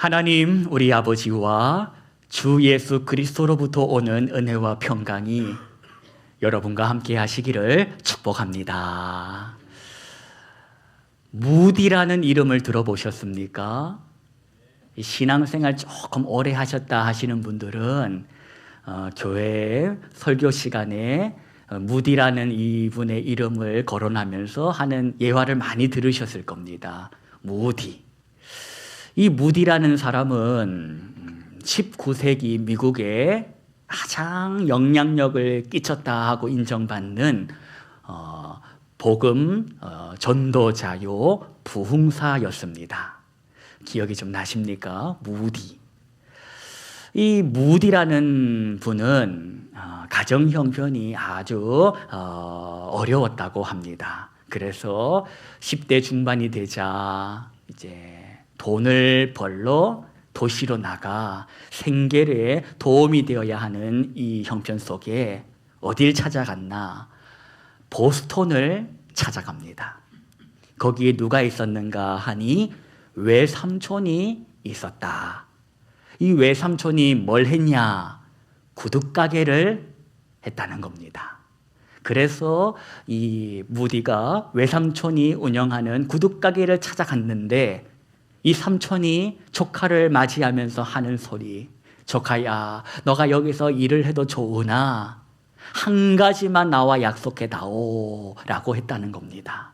하나님 우리 아버지와 주 예수 그리스도로부터 오는 은혜와 평강이 여러분과 함께 하시기를 축복합니다. 무디라는 이름을 들어보셨습니까? 신앙생활 조금 오래 하셨다 하시는 분들은 교회 설교 시간에 무디라는 이분의 이름을 거론하면서 하는 예화를 많이 들으셨을 겁니다. 무디. 이 무디라는 사람은 19세기 미국에 가장 영향력을 끼쳤다 하고 인정받는 복음 전도자요 부흥사였습니다. 기억이 좀 나십니까? 무디. 이 무디라는 분은 가정 형편이 아주 어려웠다고 합니다. 그래서 10대 중반이 되자 이제 돈을 벌러 도시로 나가 생계에 도움이 되어야 하는 이 형편 속에 어딜 찾아갔나? 보스턴을 찾아갑니다. 거기에 누가 있었는가 하니 외삼촌이 있었다. 이 외삼촌이 뭘 했냐? 구둣가게를 했다는 겁니다. 그래서 이 무디가 외삼촌이 운영하는 구둣가게를 찾아갔는데 이 삼촌이 조카를 맞이하면서 하는 소리, 조카야, 너가 여기서 일을 해도 좋으나 한 가지만 나와 약속해 다오 라고 했다는 겁니다.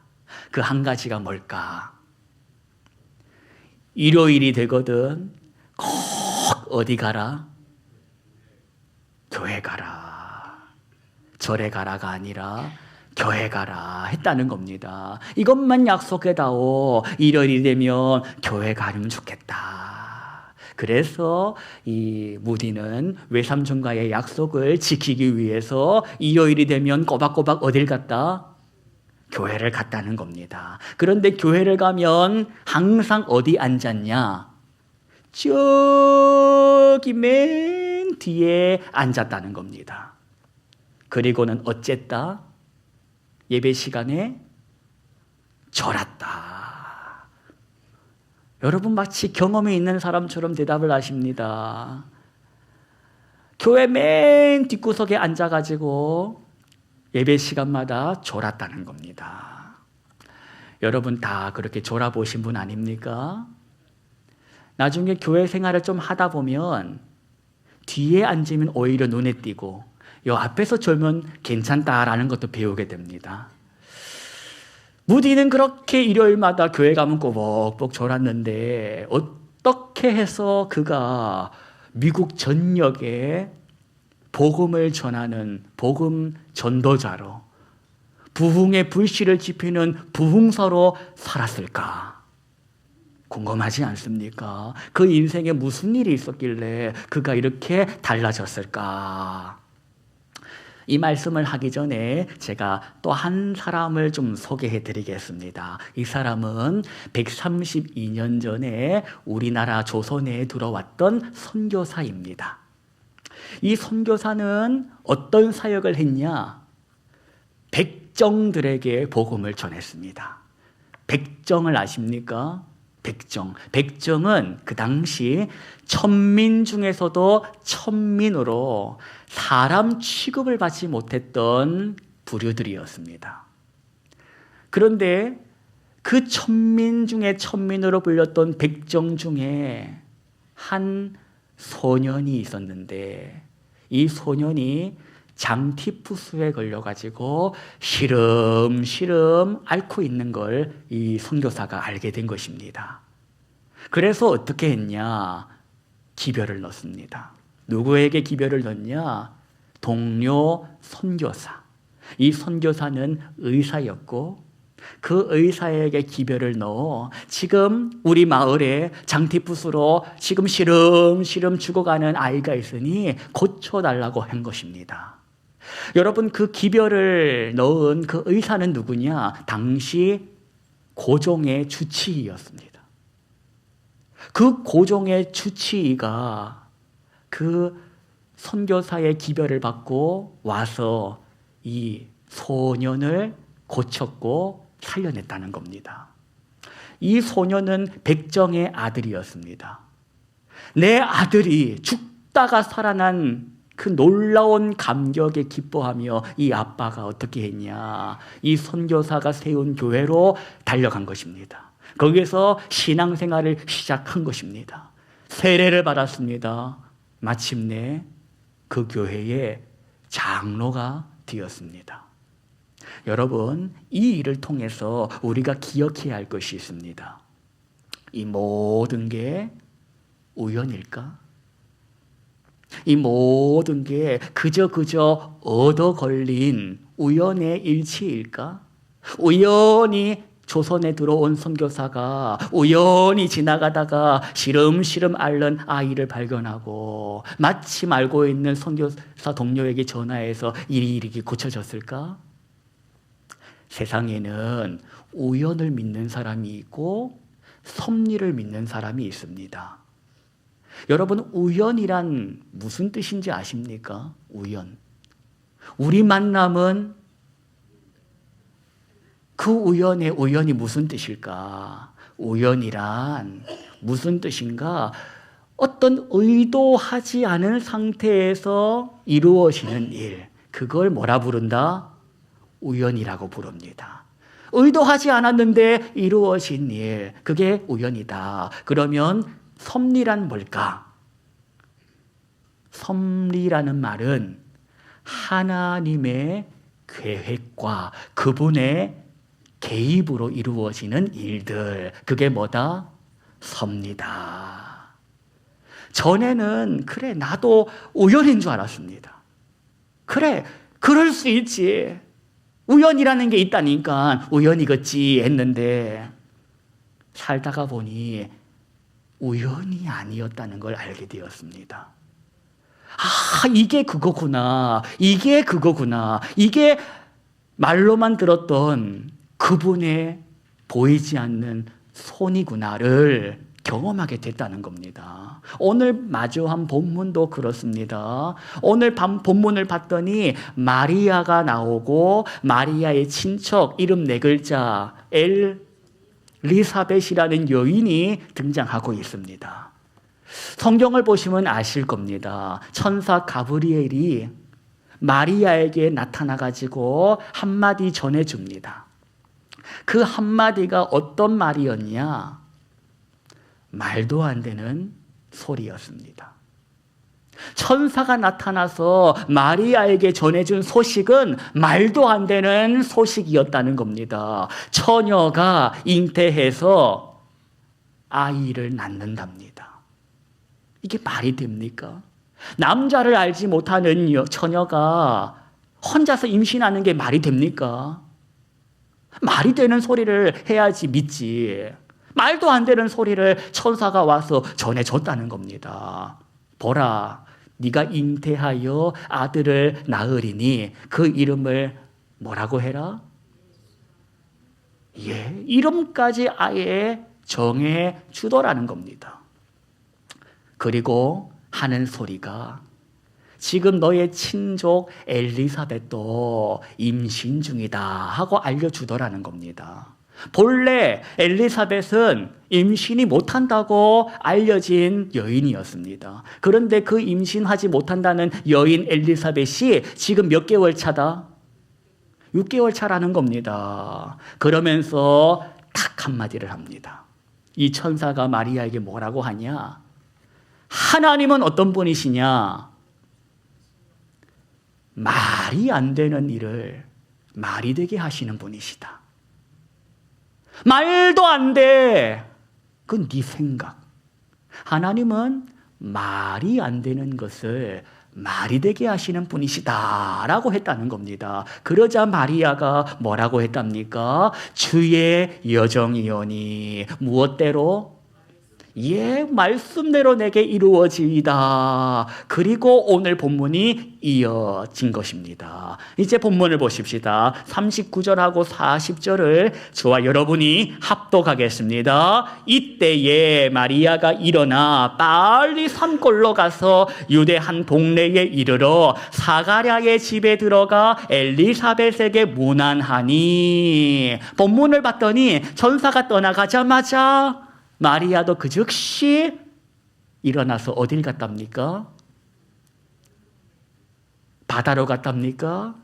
그 한 가지가 뭘까? 일요일이 되거든 꼭 어디 가라? 교회 가라. 절에 가라가 아니라 교회 가라 했다는 겁니다. 이것만 약속해다오. 일요일이 되면 교회 가면 좋겠다. 그래서 이 무디는 외삼촌과의 약속을 지키기 위해서 일요일이 되면 꼬박꼬박 어딜 갔다? 교회를 갔다는 겁니다. 그런데 교회를 가면 항상 어디 앉았냐? 저기 맨 뒤에 앉았다는 겁니다. 그리고는 어쨌다? 예배 시간에 졸았다. 여러분 마치 경험이 있는 사람처럼 대답을 하십니다. 교회 맨 뒷구석에 앉아가지고 예배 시간마다 졸았다는 겁니다. 여러분 다 그렇게 졸아보신 분 아닙니까? 나중에 교회 생활을 좀 하다 보면 뒤에 앉으면 오히려 눈에 띄고 요 앞에서 졸면 괜찮다라는 것도 배우게 됩니다. 무디는 그렇게 일요일마다 교회 가면 꼬박꼬박 졸았는데 어떻게 해서 그가 미국 전역에 복음을 전하는 복음 전도자로 부흥의 불씨를 지피는 부흥사로 살았을까? 궁금하지 않습니까? 그 인생에 무슨 일이 있었길래 그가 이렇게 달라졌을까? 이 말씀을 하기 전에 제가 또 한 사람을 좀 소개해 드리겠습니다. 이 사람은 132년 전에 우리나라 조선에 들어왔던 선교사입니다. 이 선교사는 어떤 사역을 했냐? 백정들에게 복음을 전했습니다. 백정을 아십니까? 백정. 백정은 그 당시 천민 중에서도 천민으로 사람 취급을 받지 못했던 부류들이었습니다. 그런데 그 천민 중에 천민으로 불렸던 백정 중에 한 소년이 있었는데 이 소년이 장티푸스에 걸려가지고 시름시름 앓고 있는 걸 이 선교사가 알게 된 것입니다. 그래서 어떻게 했냐? 기별을 넣습니다. 누구에게 기별을 넣냐? 동료 선교사. 이 선교사는 의사였고 그 의사에게 기별을 넣어 지금 우리 마을에 장티푸스로 지금 시름시름 죽어가는 아이가 있으니 고쳐달라고 한 것입니다. 여러분 그 기별을 넣은 그 의사는 누구냐? 당시 고종의 주치의였습니다. 그 고종의 주치의가 그 선교사의 기별을 받고 와서 이 소년을 고쳤고 살려냈다는 겁니다. 이 소년은 백정의 아들이었습니다. 내 아들이 죽다가 살아난 그 놀라운 감격에 기뻐하며 이 아빠가 어떻게 했냐? 이 선교사가 세운 교회로 달려간 것입니다. 거기에서 신앙생활을 시작한 것입니다. 세례를 받았습니다. 마침내 그 교회의 장로가 되었습니다. 여러분, 이 일을 통해서 우리가 기억해야 할 것이 있습니다. 이 모든 게 우연일까? 이 모든 게 그저 얻어 걸린 우연의 일치일까? 우연히 조선에 들어온 선교사가 우연히 지나가다가 시름시름 앓는 아이를 발견하고 마침 알고 있는 선교사 동료에게 전화해서 일이 고쳐졌을까? 세상에는 우연을 믿는 사람이 있고 섭리를 믿는 사람이 있습니다. 여러분, 우연이란 무슨 뜻인지 아십니까? 우연. 우리 만남은 그 우연이 무슨 뜻일까? 우연이란 무슨 뜻인가? 어떤 의도하지 않은 상태에서 이루어지는 일, 그걸 뭐라 부른다? 우연이라고 부릅니다. 의도하지 않았는데 이루어진 일, 그게 우연이다. 그러면 섭리란 뭘까? 섭리라는 말은 하나님의 계획과 그분의 개입으로 이루어지는 일들, 그게 뭐다? 섭니다. 전에는 그래, 나도 우연인 줄 알았습니다. 그래, 그럴 수 있지. 우연이라는 게 있다니까 우연이겠지 했는데 살다가 보니 우연이 아니었다는 걸 알게 되었습니다. 아, 이게 그거구나. 이게 그거구나. 이게 말로만 들었던 그분의 보이지 않는 손이구나를 경험하게 됐다는 겁니다. 오늘 마주한 본문도 그렇습니다. 오늘 본문을 봤더니 마리아가 나오고 마리아의 친척 이름 4글자 엘리사벳이라는 여인이 등장하고 있습니다. 성경을 보시면 아실 겁니다. 천사 가브리엘이 마리아에게 나타나가지고 한마디 전해줍니다. 그 한마디가 어떤 말이었냐? 말도 안 되는 소리였습니다. 천사가 나타나서 마리아에게 전해준 소식은 말도 안 되는 소식이었다는 겁니다. 처녀가 잉태해서 아이를 낳는답니다. 이게 말이 됩니까? 남자를 알지 못하는 처녀가 혼자서 임신하는 게 말이 됩니까? 말이 되는 소리를 해야지 믿지. 말도 안 되는 소리를 천사가 와서 전해줬다는 겁니다. 보라, 네가 잉태하여 아들을 낳으리니 그 이름을 뭐라고 해라? 예, 이름까지 아예 정해 주더라는 겁니다. 그리고 하는 소리가 지금 너의 친족 엘리사벳도 임신 중이다 하고 알려주더라는 겁니다. 본래 엘리사벳은 임신이 못한다고 알려진 여인이었습니다. 그런데 그 임신하지 못한다는 여인 엘리사벳이 지금 몇 개월 차다? 6개월 차라는 겁니다. 그러면서 딱 한마디를 합니다. 이 천사가 마리아에게 뭐라고 하냐? 하나님은 어떤 분이시냐? 말이 안 되는 일을 말이 되게 하시는 분이시다. 말도 안 돼. 그건 네 생각. 하나님은 말이 안 되는 것을 말이 되게 하시는 분이시다라고 했다는 겁니다. 그러자 마리아가 뭐라고 했답니까? 주의 여정이오니 무엇대로? 예, 말씀대로 내게 이루어지이다. 그리고 오늘 본문이 이어진 것입니다. 이제 본문을 보십시다. 39절하고 40절을 저와 여러분이 합독하겠습니다. 이때에 마리아가 일어나 빨리 산골로 가서 유대 한 동네에 이르러 사가랴의 집에 들어가 엘리사벳에게 문안하니. 본문을 봤더니 천사가 떠나가자마자 마리아도 그 즉시 일어나서 어딜 갔답니까? 바다로 갔답니까?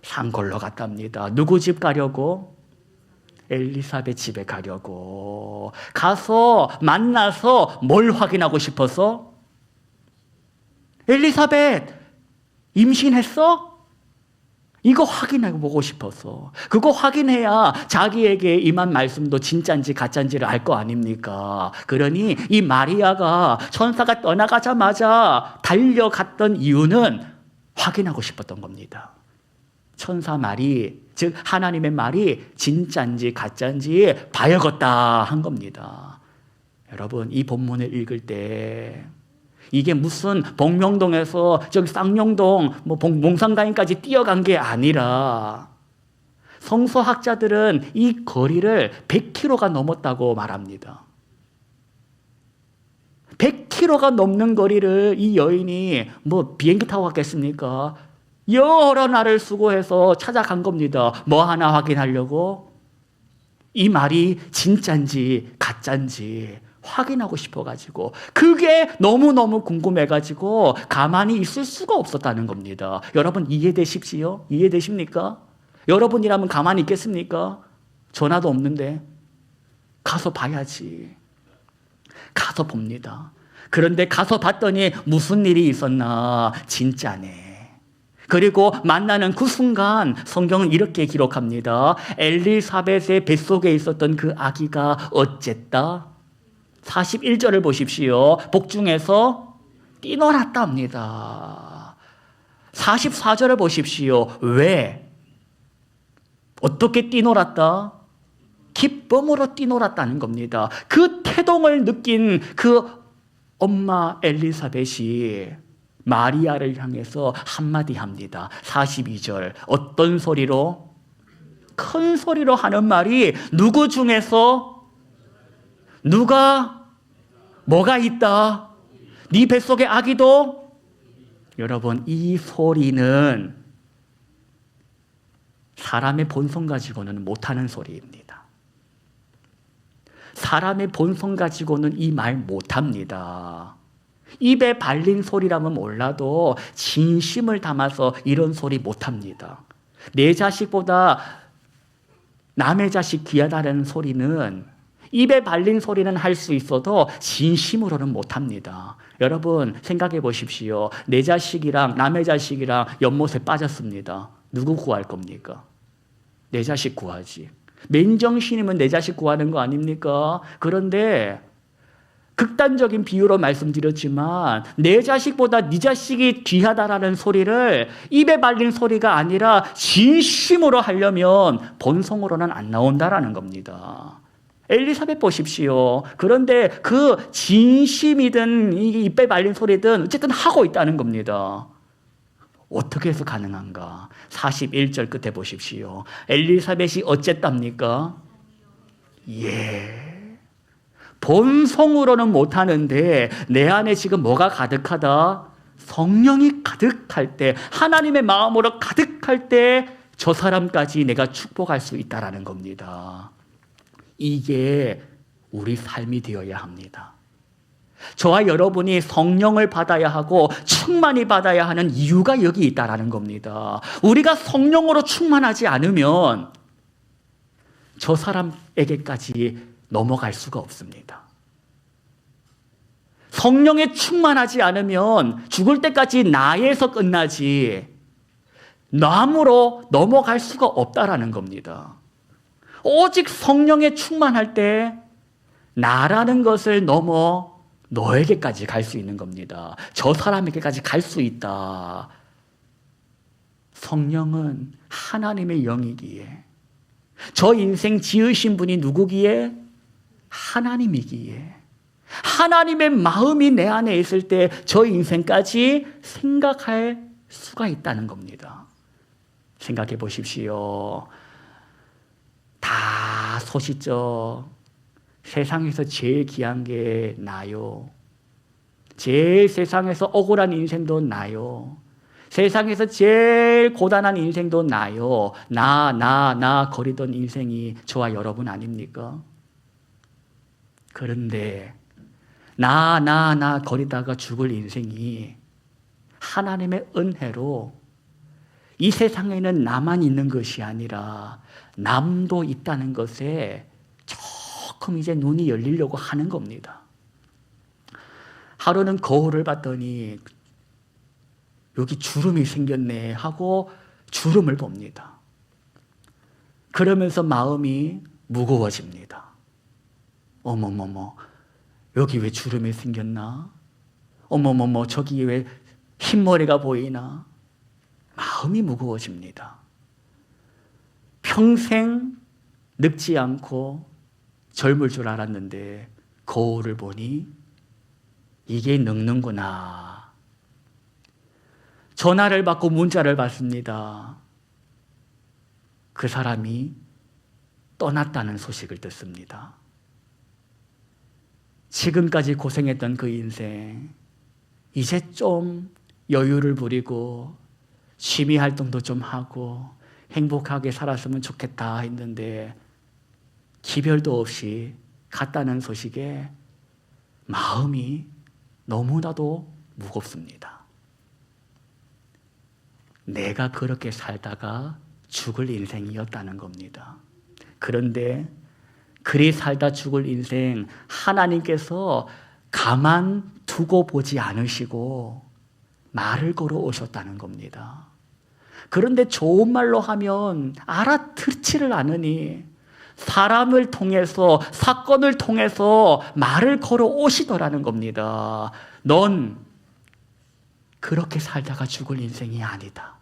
산골로 갔답니다. 누구 집 가려고? 엘리사벳 집에 가려고. 가서 만나서 뭘 확인하고 싶어서? 엘리사벳 임신했어? 이거 확인해 보고 싶어서. 그거 확인해야 자기에게 임한 말씀도 진짜인지 가짜인지를 알 거 아닙니까? 그러니 이 마리아가 천사가 떠나가자마자 달려갔던 이유는 확인하고 싶었던 겁니다. 천사 말이, 즉 하나님의 말이 진짜인지 가짜인지 봐야겠다 한 겁니다. 여러분, 이 본문을 읽을 때 이게 무슨 복명동에서 저기 쌍용동 몽상가인까지 뛰어간 게 아니라 성서학자들은 이 거리를 100km가 넘었다고 말합니다. 100km가 넘는 거리를 이 여인이 비행기 타고 갔겠습니까? 여러 날을 수고해서 찾아간 겁니다. 뭐 하나 확인하려고? 이 말이 진짜인지 가짜인지 확인하고 싶어가지고, 그게 너무너무 궁금해가지고 가만히 있을 수가 없었다는 겁니다. 여러분 이해되십시오? 이해되십니까? 여러분이라면 가만히 있겠습니까? 전화도 없는데. 가서 봐야지. 가서 봅니다. 그런데 가서 봤더니 무슨 일이 있었나? 진짜네. 그리고 만나는 그 순간 성경은 이렇게 기록합니다. 엘리사벳의 뱃속에 있었던 그 아기가 어쨌다? 41절을 보십시오. 복중에서 뛰놀았답니다. 44절을 보십시오. 왜? 어떻게 뛰놀았다? 기쁨으로 뛰놀았다는 겁니다. 그 태동을 느낀 그 엄마 엘리사벳이 마리아를 향해서 한마디 합니다. 42절. 어떤 소리로? 큰 소리로 하는 말이, 누구 중에서 누가 뭐가 있다? 네 뱃속에 아기도? 여러분, 이 소리는 사람의 본성 가지고는 못하는 소리입니다. 사람의 본성 가지고는 이 말 못합니다. 입에 발린 소리라면 몰라도 진심을 담아서 이런 소리 못합니다. 내 자식보다 남의 자식 귀하다는 소리는, 입에 발린 소리는 할 수 있어도 진심으로는 못합니다. 여러분 생각해 보십시오. 내 자식이랑 남의 자식이랑 연못에 빠졌습니다. 누구 구할 겁니까? 내 자식 구하지. 맨정신이면 내 자식 구하는 거 아닙니까? 그런데 극단적인 비유로 말씀드렸지만 내 자식보다 네 자식이 귀하다라는 소리를 입에 발린 소리가 아니라 진심으로 하려면 본성으로는 안 나온다라는 겁니다. 엘리사벳 보십시오. 그런데 그 진심이든 입에 발린 소리든 어쨌든 하고 있다는 겁니다. 어떻게 해서 가능한가? 41절 끝에 보십시오. 엘리사벳이 어쨌답니까? 본성으로는 못하는데 내 안에 지금 뭐가 가득하다? 성령이 가득할 때, 하나님의 마음으로 가득할 때 저 사람까지 내가 축복할 수 있다라는 겁니다. 이게 우리 삶이 되어야 합니다. 저와 여러분이 성령을 받아야 하고 충만히 받아야 하는 이유가 여기 있다라는 겁니다. 우리가 성령으로 충만하지 않으면 저 사람에게까지 넘어갈 수가 없습니다. 성령에 충만하지 않으면 죽을 때까지 나에서 끝나지 남으로 넘어갈 수가 없다라는 겁니다. 오직 성령에 충만할 때 나라는 것을 넘어 너에게까지 갈 수 있는 겁니다. 저 사람에게까지 갈 수 있다. 성령은 하나님의 영이기에, 저 인생 지으신 분이 누구기에? 하나님이기에, 하나님의 마음이 내 안에 있을 때 저 인생까지 생각할 수가 있다는 겁니다. 생각해 보십시오. 다 소시죠. 세상에서 제일 귀한 게 나요. 제일 세상에서 억울한 인생도 나요. 세상에서 제일 고단한 인생도 나요. 나 거리던 인생이 저와 여러분 아닙니까? 그런데 나 거리다가 죽을 인생이 하나님의 은혜로 이 세상에는 나만 있는 것이 아니라 남도 있다는 것에 조금 이제 눈이 열리려고 하는 겁니다. 하루는 거울을 봤더니 여기 주름이 생겼네 하고 주름을 봅니다. 그러면서 마음이 무거워집니다. 어머머머, 여기 왜 주름이 생겼나? 어머머머, 저기 왜 흰머리가 보이나? 마음이 무거워집니다. 평생 늙지 않고 젊을 줄 알았는데 거울을 보니 이게 늙는구나. 전화를 받고 문자를 받습니다. 그 사람이 떠났다는 소식을 듣습니다. 지금까지 고생했던 그 인생, 이제 좀 여유를 부리고 취미 활동도 좀 하고 행복하게 살았으면 좋겠다 했는데 기별도 없이 갔다는 소식에 마음이 너무나도 무겁습니다. 내가 그렇게 살다가 죽을 인생이었다는 겁니다. 그런데 그리 살다 죽을 인생 하나님께서 가만 두고 보지 않으시고 말을 걸어 오셨다는 겁니다. 그런데 좋은 말로 하면 알아듣지를 않으니 사람을 통해서, 사건을 통해서 말을 걸어 오시더라는 겁니다. 넌 그렇게 살다가 죽을 인생이 아니다.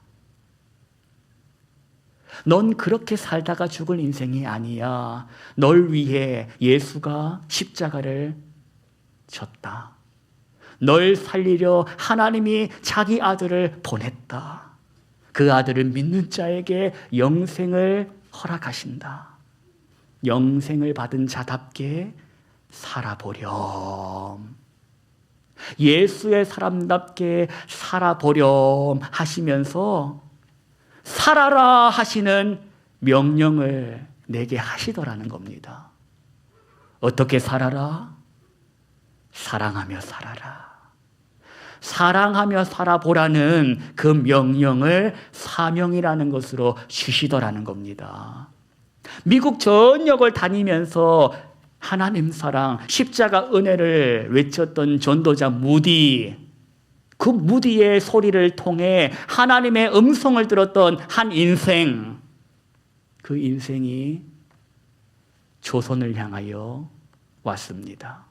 넌 그렇게 살다가 죽을 인생이 아니야. 널 위해 예수가 십자가를 졌다. 널 살리려 하나님이 자기 아들을 보냈다. 그 아들을 믿는 자에게 영생을 허락하신다. 영생을 받은 자답게 살아보렴. 예수의 사람답게 살아보렴 하시면서 살아라 하시는 명령을 내게 하시더라는 겁니다. 어떻게 살아라? 사랑하며 살아라. 사랑하며 살아보라는 그 명령을 사명이라는 것으로 주시더라는 겁니다. 미국 전역을 다니면서 하나님 사랑, 십자가 은혜를 외쳤던 전도자 무디, 그 무디의 소리를 통해 하나님의 음성을 들었던 한 인생, 그 인생이 조선을 향하여 왔습니다.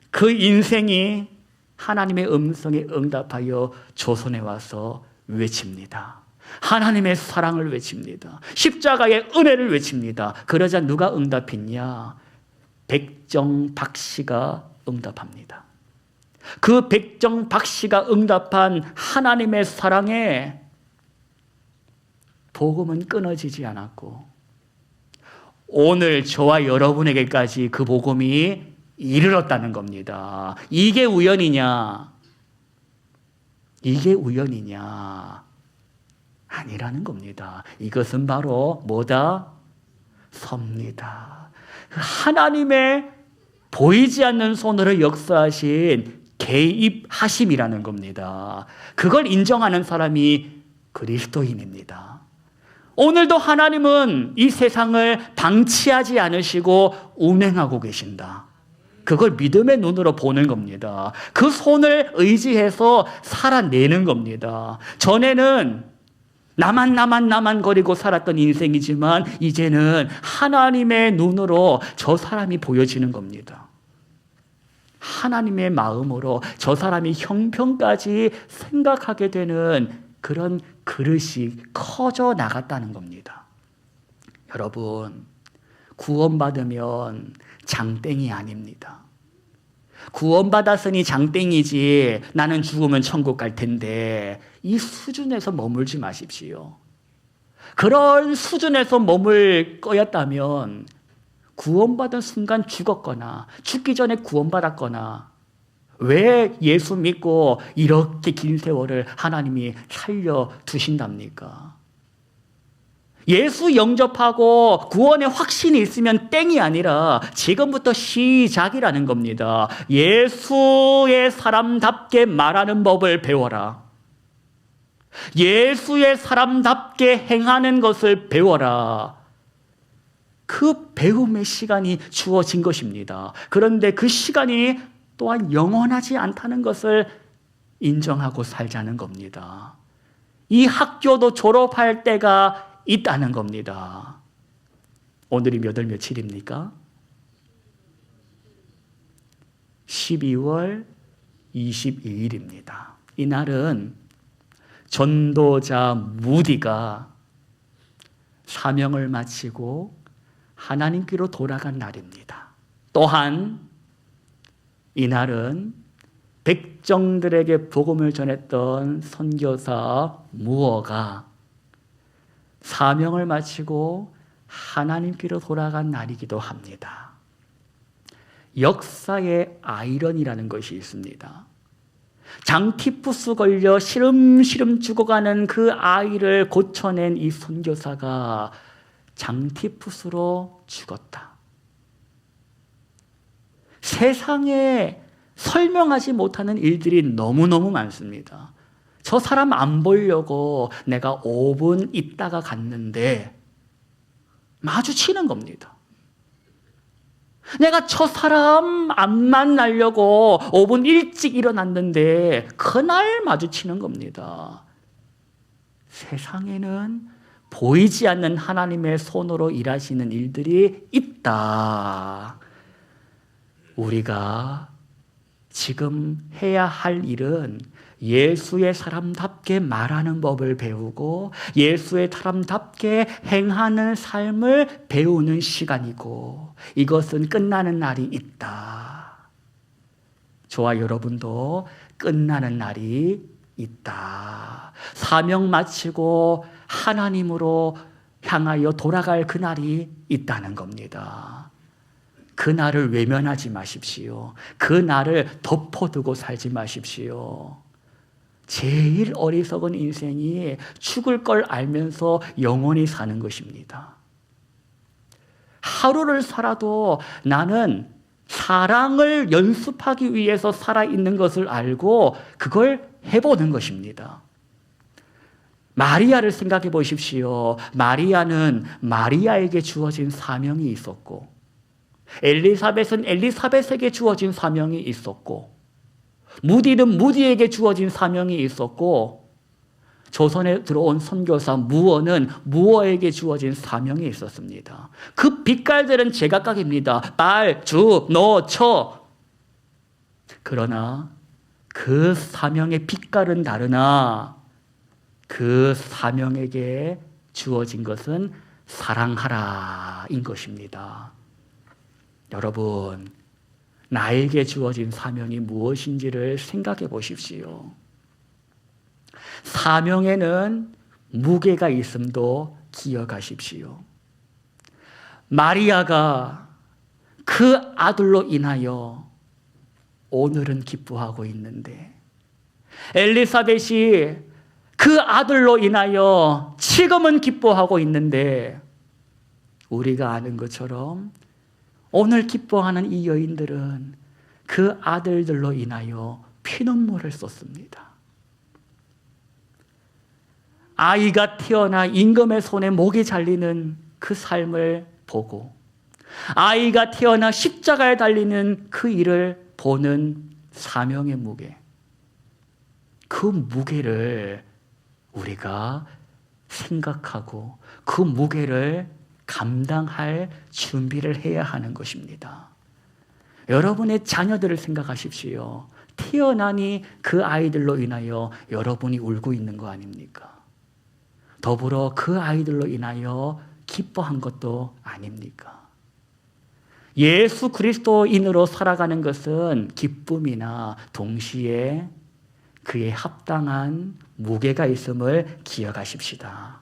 그 인생이 하나님의 음성에 응답하여 조선에 와서 외칩니다. 하나님의 사랑을 외칩니다. 십자가의 은혜를 외칩니다. 그러자 누가 응답했냐? 백정박 씨가 응답합니다. 그 백정박 씨가 응답한 하나님의 사랑에 복음은 끊어지지 않았고 오늘 저와 여러분에게까지 그 복음이 이르렀다는 겁니다. 이게 우연이냐? 이게 우연이냐? 아니라는 겁니다. 이것은 바로 뭐다? 섭니다. 하나님의 보이지 않는 손으로 역사하신 개입하심이라는 겁니다. 그걸 인정하는 사람이 그리스도인입니다. 오늘도 하나님은 이 세상을 방치하지 않으시고 운행하고 계신다. 그걸 믿음의 눈으로 보는 겁니다. 그 손을 의지해서 살아내는 겁니다. 전에는 나만 거리고 살았던 인생이지만 이제는 하나님의 눈으로 저 사람이 보여지는 겁니다. 하나님의 마음으로 저 사람이 형편까지 생각하게 되는 그런 그릇이 커져 나갔다는 겁니다. 여러분, 구원받으면 장땡이 아닙니다. 구원받았으니 장땡이지 나는 죽으면 천국 갈 텐데 이 수준에서 머물지 마십시오. 그런 수준에서 머물 거였다면 구원받은 순간 죽었거나 죽기 전에 구원받았거나 왜 예수 믿고 이렇게 긴 세월을 하나님이 살려두신답니까? 예수 영접하고 구원의 확신이 있으면 땡이 아니라 지금부터 시작이라는 겁니다. 예수의 사람답게 말하는 법을 배워라. 예수의 사람답게 행하는 것을 배워라. 그 배움의 시간이 주어진 것입니다. 그런데 그 시간이 또한 영원하지 않다는 것을 인정하고 살자는 겁니다. 이 학교도 졸업할 때가 있다는 겁니다. 오늘이 몇 월 며칠입니까? 12월 22일입니다. 이날은 전도자 무디가 사명을 마치고 하나님께로 돌아간 날입니다. 또한 이날은 백정들에게 복음을 전했던 선교사 무어가 사명을 마치고 하나님께로 돌아간 날이기도 합니다. 역사의 아이러니라는 것이 있습니다. 장티푸스 걸려 시름시름 죽어가는 그 아이를 고쳐낸 이 선교사가 장티푸스로 죽었다. 세상에 설명하지 못하는 일들이 너무너무 많습니다. 저 사람 안 보려고 내가 5분 있다가 갔는데 마주치는 겁니다. 내가 저 사람 안 만나려고 5분 일찍 일어났는데 그날 마주치는 겁니다. 세상에는 보이지 않는 하나님의 손으로 일하시는 일들이 있다. 우리가 지금 해야 할 일은 예수의 사람답게 말하는 법을 배우고 예수의 사람답게 행하는 삶을 배우는 시간이고 이것은 끝나는 날이 있다. 저와 여러분도 끝나는 날이 있다. 사명 마치고 하나님으로 향하여 돌아갈 그날이 있다는 겁니다. 그 날을 외면하지 마십시오. 그 날을 덮어두고 살지 마십시오. 제일 어리석은 인생이 죽을 걸 알면서 영원히 사는 것입니다. 하루를 살아도 나는 사랑을 연습하기 위해서 살아있는 것을 알고 그걸 해보는 것입니다. 마리아를 생각해 보십시오. 마리아는 마리아에게 주어진 사명이 있었고 엘리사벳은 엘리사벳에게 주어진 사명이 있었고 무디는 무디에게 주어진 사명이 있었고 조선에 들어온 선교사 무어는 무어에게 주어진 사명이 있었습니다. 그 빛깔들은 제각각입니다. 발, 주, 노, 처. 그러나 그 사명의 빛깔은 다르나 그 사명에게 주어진 것은 사랑하라인 것입니다. 여러분, 나에게 주어진 사명이 무엇인지를 생각해 보십시오. 사명에는 무게가 있음도 기억하십시오. 마리아가 그 아들로 인하여 오늘은 기뻐하고 있는데 엘리사벳이 그 아들로 인하여 지금은 기뻐하고 있는데 우리가 아는 것처럼 오늘 기뻐하는 이 여인들은 그 아들들로 인하여 피눈물을 쏟습니다. 아이가 태어나 임금의 손에 목이 잘리는 그 삶을 보고 아이가 태어나 십자가에 달리는 그 일을 보는 사명의 무게, 그 무게를 우리가 생각하고 그 무게를 감당할 준비를 해야 하는 것입니다. 여러분의 자녀들을 생각하십시오. 태어나니 그 아이들로 인하여 여러분이 울고 있는 거 아닙니까? 더불어 그 아이들로 인하여 기뻐한 것도 아닙니까? 예수 그리스도인으로 살아가는 것은 기쁨이나 동시에 그에 합당한 무게가 있음을 기억하십시다.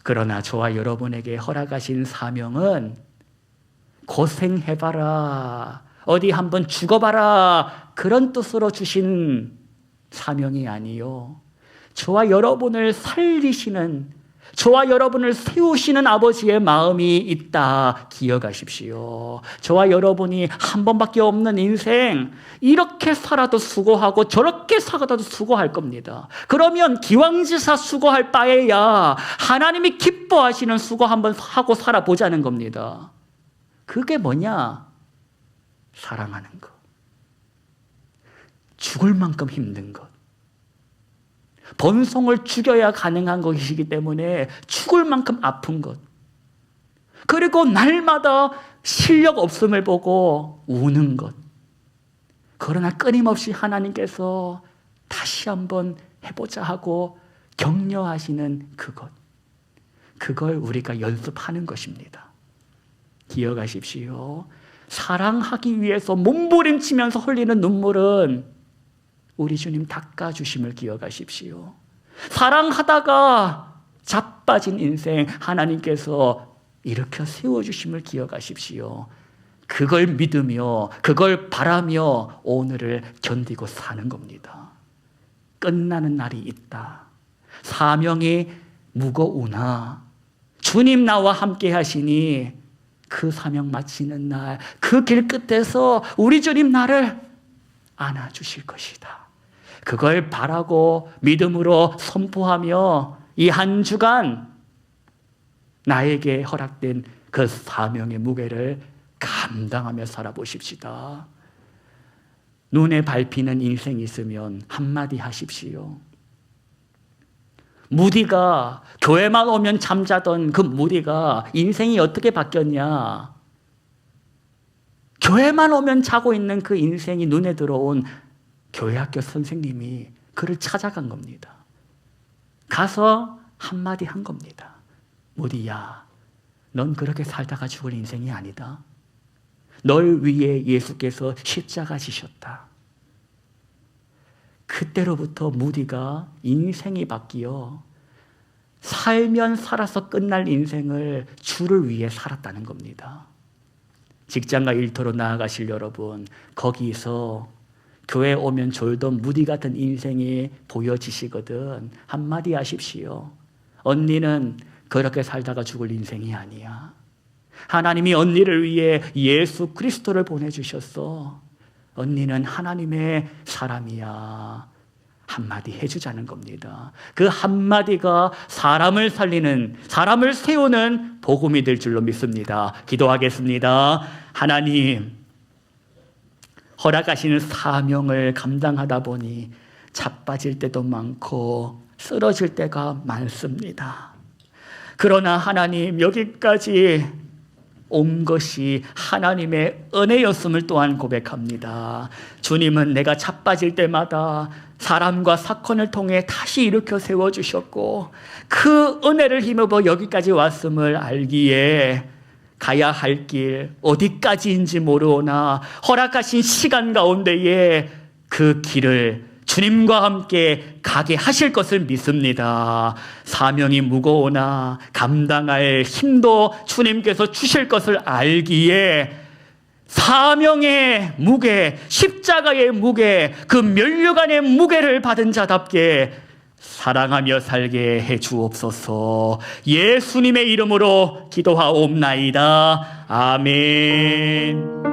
그러나 저와 여러분에게 허락하신 사명은 고생해봐라, 어디 한번 죽어봐라 그런 뜻으로 주신 사명이 아니요, 저와 여러분을 살리시는 저와 여러분을 세우시는 아버지의 마음이 있다 기억하십시오. 저와 여러분이 한 번밖에 없는 인생, 이렇게 살아도 수고하고 저렇게 살아도 수고할 겁니다. 그러면 기왕지사 수고할 바에야 하나님이 기뻐하시는 수고 한번 하고 살아보자는 겁니다. 그게 뭐냐? 사랑하는 것. 죽을 만큼 힘든 것. 번성을 죽여야 가능한 것이기 때문에 죽을 만큼 아픈 것. 그리고 날마다 실력 없음을 보고 우는 것. 그러나 끊임없이 하나님께서 다시 한번 해보자 하고 격려하시는 그것. 그걸 우리가 연습하는 것입니다. 기억하십시오. 사랑하기 위해서 몸부림치면서 흘리는 눈물은 우리 주님 닦아주심을 기억하십시오. 사랑하다가 자빠진 인생 하나님께서 일으켜 세워주심을 기억하십시오. 그걸 믿으며 그걸 바라며 오늘을 견디고 사는 겁니다. 끝나는 날이 있다. 사명이 무거우나 주님 나와 함께 하시니 그 사명 마치는 날, 그 길 끝에서 우리 주님 나를 안아주실 것이다. 그걸 바라고 믿음으로 선포하며 이 한 주간 나에게 허락된 그 사명의 무게를 감당하며 살아보십시다. 눈에 밟히는 인생이 있으면 한마디 하십시오. 무디가 교회만 오면 잠자던 그 무디가 인생이 어떻게 바뀌었냐? 교회만 오면 자고 있는 그 인생이 눈에 들어온 교회 학교 선생님이 그를 찾아간 겁니다. 가서 한마디 한 겁니다. 무디야, 넌 그렇게 살다가 죽을 인생이 아니다. 널 위해 예수께서 십자가 지셨다. 그때로부터 무디가 인생이 바뀌어 살면 살아서 끝날 인생을 주를 위해 살았다는 겁니다. 직장과 일터로 나아가실 여러분, 거기서 교회 오면 졸던 무디 같은 인생이 보여지시거든 한마디 하십시오. 언니는 그렇게 살다가 죽을 인생이 아니야. 하나님이 언니를 위해 예수 그리스도를 보내주셨어. 언니는 하나님의 사람이야. 한마디 해주자는 겁니다. 그 한마디가 사람을 살리는, 사람을 세우는 복음이 될 줄로 믿습니다. 기도하겠습니다. 하나님, 허락하시는 사명을 감당하다 보니 자빠질 때도 많고 쓰러질 때가 많습니다. 그러나 하나님, 여기까지 온 것이 하나님의 은혜였음을 또한 고백합니다. 주님은 내가 자빠질 때마다 사람과 사건을 통해 다시 일으켜 세워주셨고 그 은혜를 힘입어 여기까지 왔음을 알기에 가야 할 길 어디까지인지 모르오나 허락하신 시간 가운데에 그 길을 주님과 함께 가게 하실 것을 믿습니다. 사명이 무거우나 감당할 힘도 주님께서 주실 것을 알기에 사명의 무게, 십자가의 무게, 그 면류관의 무게를 받은 자답게 사랑하며 살게 해 주옵소서. 예수님의 이름으로 기도하옵나이다. 아멘.